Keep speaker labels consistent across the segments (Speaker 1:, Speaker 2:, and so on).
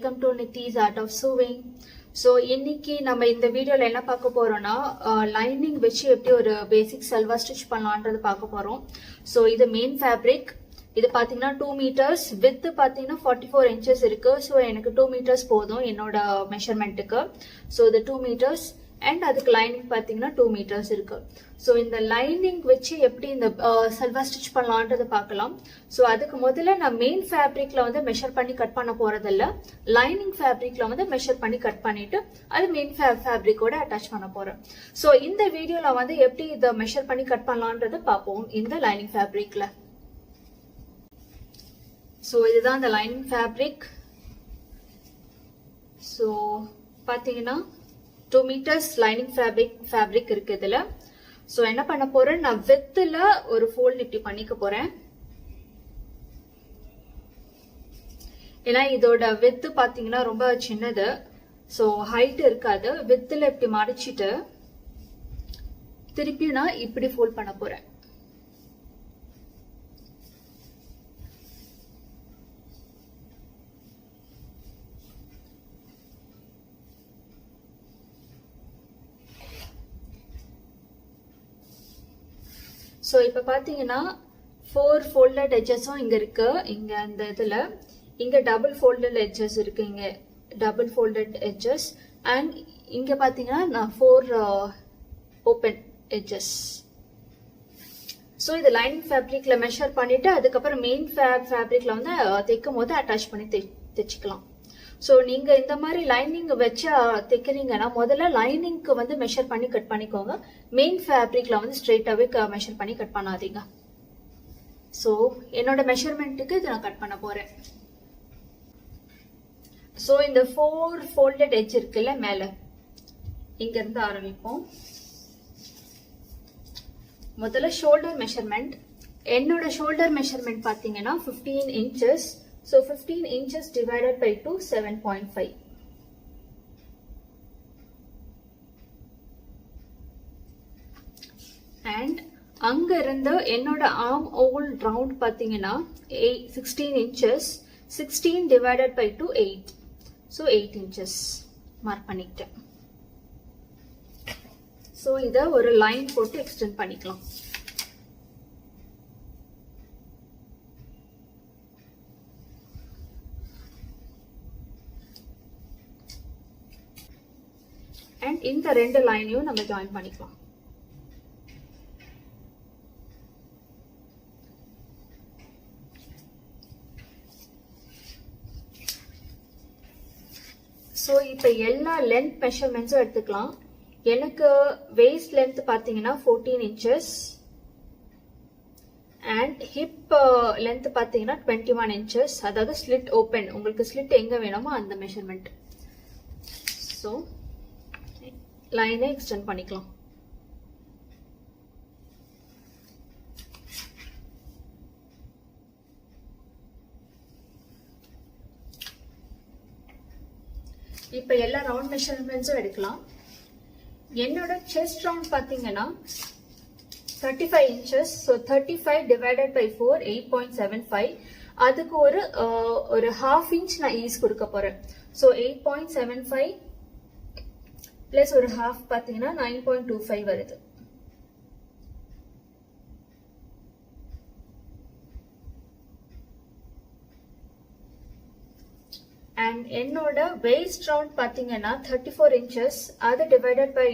Speaker 1: Welcome to Nithi's art of sewing. So இன்னைக்கு நம்ம இந்த வீடியோவில் என்ன பார்க்க போறோம்னா லைனிங் வச்சு எப்படி ஒரு பேசிக் சல்வார் ஸ்டிச் பண்ணலான்றது பார்க்க போறோம். ஸோ இது மெயின் ஃபேப்ரிக். இது பார்த்தீங்கன்னா 2 meters, வித் பார்த்தீங்கன்னா 44 inches இருக்கு. ஸோ எனக்கு 2 meters போதும் என்னோட மெஷர்மெண்ட்டுக்கு. ஸோ இது 2 meters அண்ட் அதுக்கு லைனிங் பார்த்தீங்கன்னா 2 meters இருக்கு. ஸோ இந்த லைனிங் வச்சு எப்படி இந்த சல்வார் ஸ்டிச் பண்ணலான்றதை பார்க்கலாம். ஸோ அதுக்கு முதல்ல நான் மெயின் ஃபேப்ரிக்ல வந்து மெஷர் பண்ணி கட் பண்ண போறதில்ல, லைனிங் ஃபேப்ரிக்ல வந்து மெஷர் பண்ணி கட் பண்ணிட்டு அது மெயின் ஃபேப்ரிக்கோட அட்டாச் பண்ண போறேன். ஸோ இந்த வீடியோல வந்து எப்படி இதை மெஷர் பண்ணி கட் பண்ணலான்றதை பார்ப்போம் இந்த லைனிங் ஃபேப்ரிக்ல. ஸோ இதுதான் இந்த லைனிங் ஃபேப்ரிக். ஸோ பார்த்தீங்கன்னா 2 meters லைனிங் ஃபேப்ரிக் இருக்கு இதுல. ஸோ என்ன பண்ண போறேன், நான் வித்துல ஒரு ஃபோல்ட் இப்படி பண்ணிக்க போறேன். ஏன்னா இதோட வித்து பாத்தீங்கன்னா ரொம்ப சின்னது, ஸோ ஹைட் இருக்காது. வித்துல இப்படி மடிச்சிட்டு திருப்பி நான் இப்படி ஃபோல்ட் பண்ண போறேன். ஸோ இப்போ பார்த்தீங்கன்னா 4 folded edgesஸும் இங்கே இருக்கு. இங்கே அந்த இதில் இங்கே டபுள் ஃபோல்டட் எட்ஜஸ் இருக்கு, இங்கே டபுள் ஃபோல்டட் எட்ஜஸ் அண்ட் இங்கே பார்த்தீங்கன்னா நான் 4 ஓப்பன் எட்ஜஸ். ஸோ இது லைனிங் ஃபேப்ரிக்ல மெஷர் பண்ணிட்டு அதுக்கப்புறம் மெயின் ஃபேப்ரிக்ல வந்து தைக்கும் போது அட்டாச் பண்ணி தைச்சிக்கலாம். ஸோ நீங்க இந்த மாதிரி லைனிங் வச்சு தைக்கிறீங்கன்னா முதல்ல லைனிங்க்கு வந்து மெஷர் பண்ணி கட் பண்ணிக்கோங்க. மெயின் ஃபேப்ரிக்ல வந்து ஸ்ட்ரெயிட்டாவே மெஷர் பண்ணி கட் பண்ணாதீங்க. ஸோ என்னோட மெஷர்மெண்ட்டுக்கு இதை நான் கட் பண்ண போறேன். ஸோ இந்த 4 folded எட்ஜ் இருக்குல்ல மேல, இங்க இருந்து ஆரம்பிப்போம். முதல்ல ஷோல்டர் மெஷர்மெண்ட். என்னோட ஷோல்டர் மெஷர்மெண்ட் பாத்தீங்கன்னா 15 inches. So 15 inches divided by 2, 7.5. And அங்க இருந்து என்னோட ஆர்ம் ஓவல் ரவுண்ட் பாத்தீங்கன்னா 16 inches. 16 divided by 2, 8. So 8 inches mark பண்ணிட்டேன். So இத ஒரு லைன் போட்டு எக்ஸ்டெண்ட் பண்ணிக்கலாம். அண்ட் இந்த ரெண்டு லைனையும் நம்ம ஜாயின் பண்ணிக்கலாம். ஸோ இப்போ எல்லா லென்த் மெஷர்மெண்ட்ஸும் எடுத்துக்கலாம். எனக்கு வேஸ்ட் லென்த் பார்த்தீங்கன்னா 14 inches அண்ட் ஹிப் லென்த் பார்த்தீங்கன்னா 21 inches. அதாவது ஸ்லிட் ஓப்பன், உங்களுக்கு ஸ்லிட் எங்க வேணுமோ அந்த மெஷர்மெண்ட். ஸோ லைனை எக்ஸ்டெண்ட் பண்ணிக்கலாம். இப்ப எல்லா ரவுண்ட் மெஷர்மெண்ட்ஸும் எடுக்கலாம். என்னோட செஸ்ட் ரவுண்ட் பாத்தீங்கன்னா 35 inches. So 35 divided by 4, 8.75. அதுக்கு ஒரு half inch நான் ஈஸ் கொடுக்க போறேன். ஸோ 8.75 பிளஸ் ஒரு ஹாஃப் பாத்தீங்கன்னா 9.25 வருது. அண்ட் என்னோட வேஸ்ட் ரவுண்ட் பாத்தீங்கன்னா 34 inches. அது டிவைடட் பை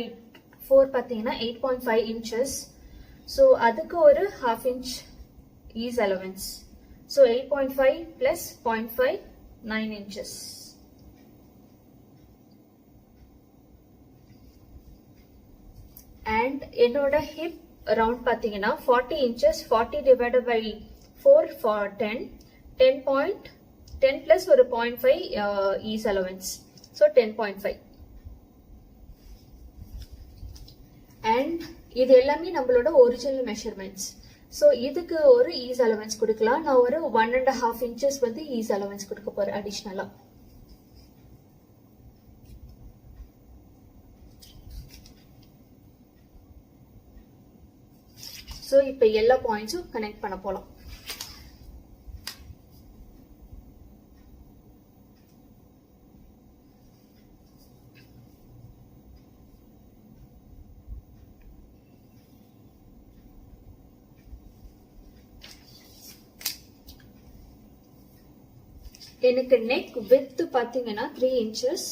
Speaker 1: 4 பாத்தீங்கன்னா 8.5 inches. ஸோ அதுக்கு ஒரு half inch is allowance. So 8.5 plus 0.5, 9 inches. And என்னோட ஹிப் ரவுண்ட் பாத்தீங்கன்னா 40 inches. 40 divided by 4 for 10. 10 plus ஒரு 0.5 ஈஸ் அலவன்ஸ். ஸோ 10.5. அண்ட் இது எல்லாமே நம்மளோட ஒரிஜினல் மெஷர்மெண்ட்ஸ். ஸோ இதுக்கு ஒரு ஈஸ் அலவன்ஸ் கொடுக்கலாம். நான் ஒரு 1.5 inches வந்து ஈஸ் அலவன்ஸ் கொடுக்க போறேன் அடிஷ்னலா. ஸோ இப்போ எல்லா பாயிண்ட்ஸும் கனெக்ட் பண்ண போகலாம். எனக்கு நெக் வித் பாத்தீங்கன்னா 3 inches.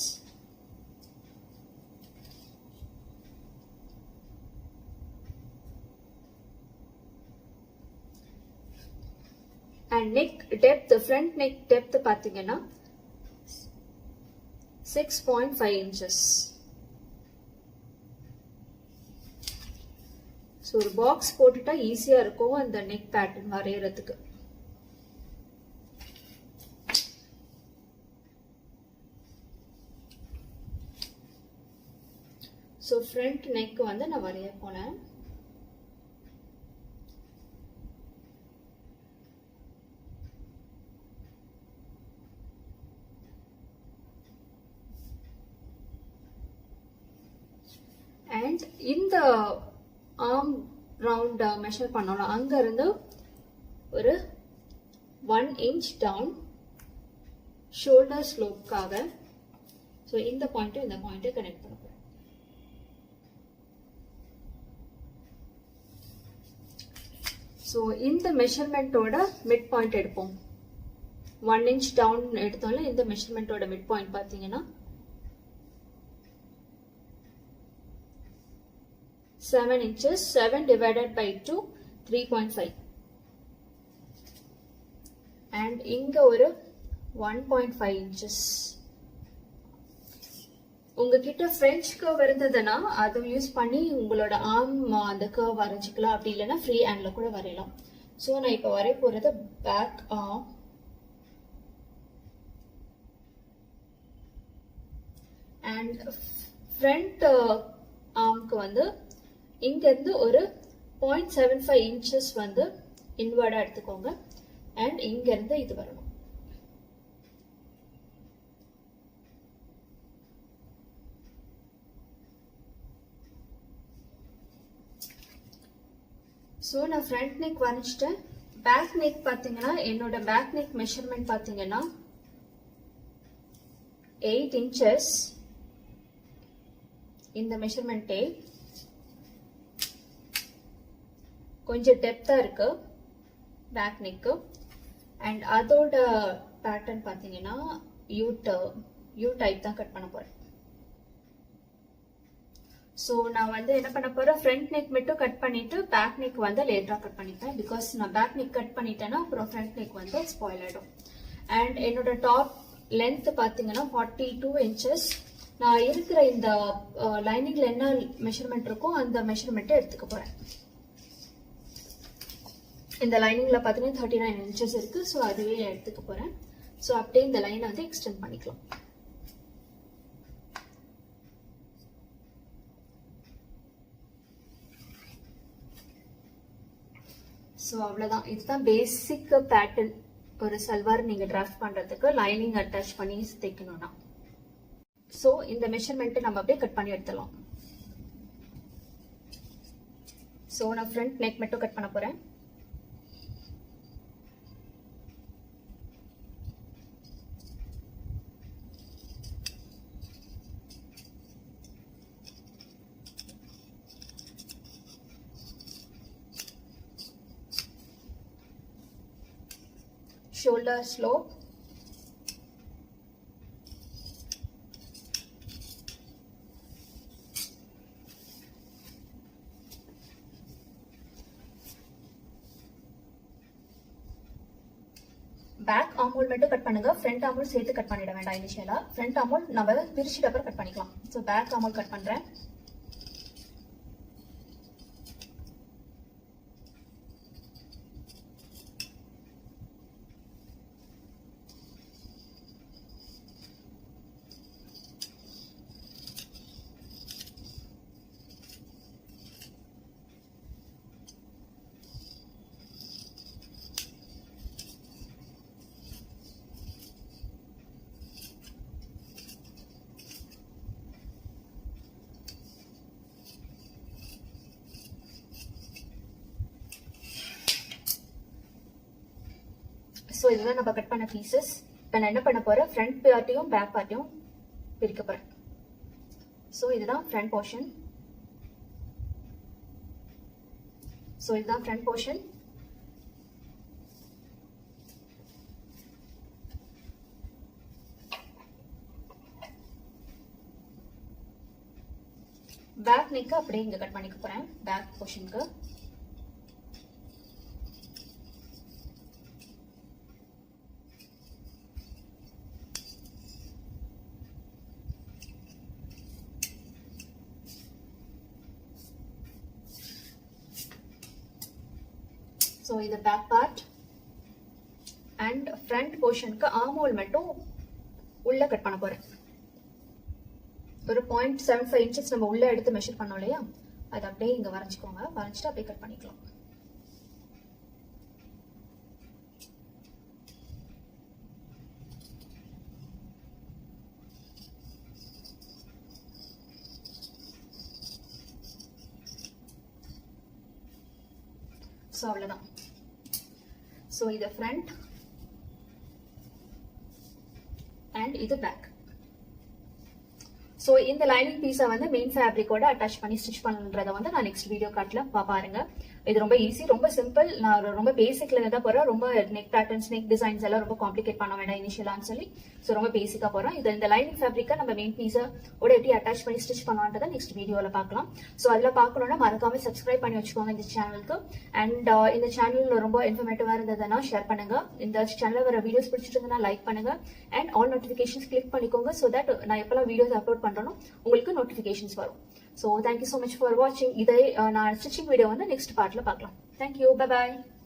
Speaker 1: And neck depth, front neck depth பாத்தீங்கன்னா 6.5 inches. So ஒரு பாக்ஸ் போட்டுட்டா ஈஸியா இருக்கும் அந்த நெக் பேட்டர்ன் வரையறதுக்கு. So front neck வந்து நான் வரைய போனேன். And இந்த arm round measure பண்ணோம், அங்க இருந்து ஒரு 1 inch down shoulder slope காக. So இந்த பாயிண்ட் கனெக்ட் பண்ண போறேன். So இந்த மெஷர்மெண்டோட மிட் பாயிண்ட் எடுப்போம். 1 inch down எடுத்தாலும் இந்த மெஷர்மெண்டோட மிட் பாயிண்ட் பாத்தீங்கன்னா 7 inches. 7 divided by 2 3.5. And இங்க ஒரு 1.5 inches. உங்ககிட்ட French curve இருந்ததுன்னா அதை யூஸ் பண்ணி உங்களோட ஆர்ம் அந்த curve வரைஞ்சிக்கலாம். அப்படி இல்லைன்னா ஃப்ரீ ஹேண்ட்ல கூட வரையலாம். ஸோ நான் இப்போ வரைய போறது பேக் ஆர்ம். அண்ட் ஃப்ரண்ட் ஆர்ம்க்கு வந்து இங்க இருந்து ஒரு 0.75 inches வந்து இன்வர்டா எடுத்துக்கோங்க. அண்ட் இங்க இருந்து இது வரணும். ஸோ நான் ஃப்ரண்ட் நெக் வரைஞ்சிட்டேன். பேக் நெக் பார்த்தீங்கன்னா என்னோட பேக் நெக் மெஷர்மெண்ட் பார்த்தீங்கன்னா 8 inches. இந்த மெஷர்மெண்ட்டே கொஞ்சம் டெப்தா இருக்கு பேக் நெக்கு. அண்ட் அதோட பேட்டர்ன் பார்த்தீங்கன்னா யூ டைப் தான் கட் பண்ண போறேன். ஸோ நான் வந்து என்ன பண்ண போறேன், ஃப்ரண்ட் நெக் மட்டும் கட் பண்ணிட்டு பேக் நெக் வந்து லேட்டரா கட் பண்ணிப்பேன். பிகாஸ் நான் பேக் நெக் கட் பண்ணிட்டேன்னா அப்புறம் ஃப்ரண்ட் நெக் வந்து ஸ்பாயில் ஆயிடும். அண்ட் என்னோட டாப் லென்த் பார்த்தீங்கன்னா 42 inches. நான் இருக்கிற இந்த லைனிங்ல என்ன மெஷர்மெண்ட் இருக்கோ அந்த மெஷர்மெண்ட்டை எடுத்துக்க போறேன். இந்த லைனிங்ல பார்த்தீங்கன்னா 39 inches இருக்கு. ஸோ அதுவே எடுத்துக்க போறேன். ஸோ அப்படியே இந்த லைனை வந்து எக்ஸ்டெண்ட் பண்ணிக்கலாம். ஸோ அவ்வளோதான். இதுதான் பேசிக் பேட்டர்ன். ஒரு சல்வார் நீங்க டிராஃப்ட் பண்றதுக்கு லைனிங் அட்டாச் பண்ணி தைக்கணும்னா. ஸோ இந்த மெஷர்மெண்ட்டை நம்ம அப்படியே கட் பண்ணி எடுத்துடலாம். ஸோ நான் ஃப்ரண்ட் நெக் மட்டும் கட் பண்ண போறேன். shoulder slope, பேக் ஆர்மோல் மட்டும் கட் பண்ணுங்க. ஃப்ரண்ட் ஆர்மோல் சேர்த்து கட் பண்ணிட வேண்டாம். இனிஷியலா ஃப்ரண்ட் ஆர்மோல் நம்ம பிரிச்சுட்டு அப்புறம் கட் பண்ணிக்கலாம். ஸோ பேக் ஆர்மோல் கட் பண்றேன். ஸோ இதுதான் நம்ம கட் பண்ண பீசஸ். இப்போ நான் என்ன பண்ண போறேன், ஃப்ரண்ட் பார்ட்டையும் பேக் பார்ட்டையும் பிரிக்க போறேன். ஸோ இதுதான் ஃப்ரண்ட் போர்ஷன். ஸோ இதுதான் ஃப்ரண்ட் போர்ஷன். பேக் நெக் அப்படியே இங்க கட் பண்ணிக்க போறேன். பேக் போர்ஷனுக்கு ஸோ இது பேக் பார்ட் அண்ட் ஃப்ரண்ட் போர்ஷனுக்கு ஆர்ம் ஹோல் மட்டும் உள்ள கட் பண்ண போறேன். ஒரு 0.75 இன்ச்சஸ் நம்ம உள்ள எடுத்து மெஷர் பண்ணோம் இல்லையா, அது அப்படியே இங்க வரைஞ்சிக்கோங்க. வரைஞ்சிட்டு அப்படியே கட் பண்ணிக்கலாம். ஸோ அவ்வளோதான். ஸோ இது ஃப்ரண்ட் அண்ட் இது பேக். ஸோ இந்த லைனிங் பீஸை வந்து மெயின் ஃபேப்ரிக்கோட அட்டாச் பண்ணி ஸ்டிச் பண்ணுறதை வந்து நான் நெக்ஸ்ட் வீடியோ காட்டில் பாருங்க. இது ரொம்ப ஈஸி, ரொம்ப சிம்பிள். நான் ரொம்ப பேசிக்ல தான் போறேன். ரொம்ப நெக் பேட்டர்ன்ஸ், நெக் டிசைன்ஸ் எல்லாம் ரொம்ப காம்ப்ளிகேட் பண்ண வேண்டாம் இனிஷியலான்னு சொல்லி. ஸோ ரொம்ப பேசிக்கா போறோம். இது இந்த லைனிங் ஃபேப்ரிக்கை நம்ம மெயின் பீஸோட எப்படி அட்டாச் பண்ணி ஸ்டிச் பண்ணலான்றதை நெக்ஸ்ட் வீடியோல பார்க்கலாம். ஸோ அதில் பார்க்கணும்னா மறக்காம சப்ஸ்கிரைப் பண்ணி வச்சுக்கோங்க இந்த சேனலுக்கு. அண்ட் இந்த சேனல் ரொம்ப இன்ஃபர்மேட்டிவா இருந்ததுன்னா ஷேர் பண்ணுங்க. இந்த சேனல்ல வர வீடியோஸ் பிடிச்சிட்டு இருந்ததுன்னா லைக் பண்ணுங்க அண்ட் ஆல் நோட்டிஃபிகேஷன்ஸ் கிளிக் பண்ணிக்கோங்க. ஸோ தட் நான் எப்பெல்லாம் வீடியோஸ் அப்லோட் பண்றேனோ உங்களுக்கு நோட்டிஃபிகேஷன்ஸ் வரும். So thank you so much for watching. இதை நான் ஸ்டிச்சிங் வீடியோ வந்து நெக்ஸ்ட் பார்ட்ல பார்க்கலாம். Thank you. Bye bye.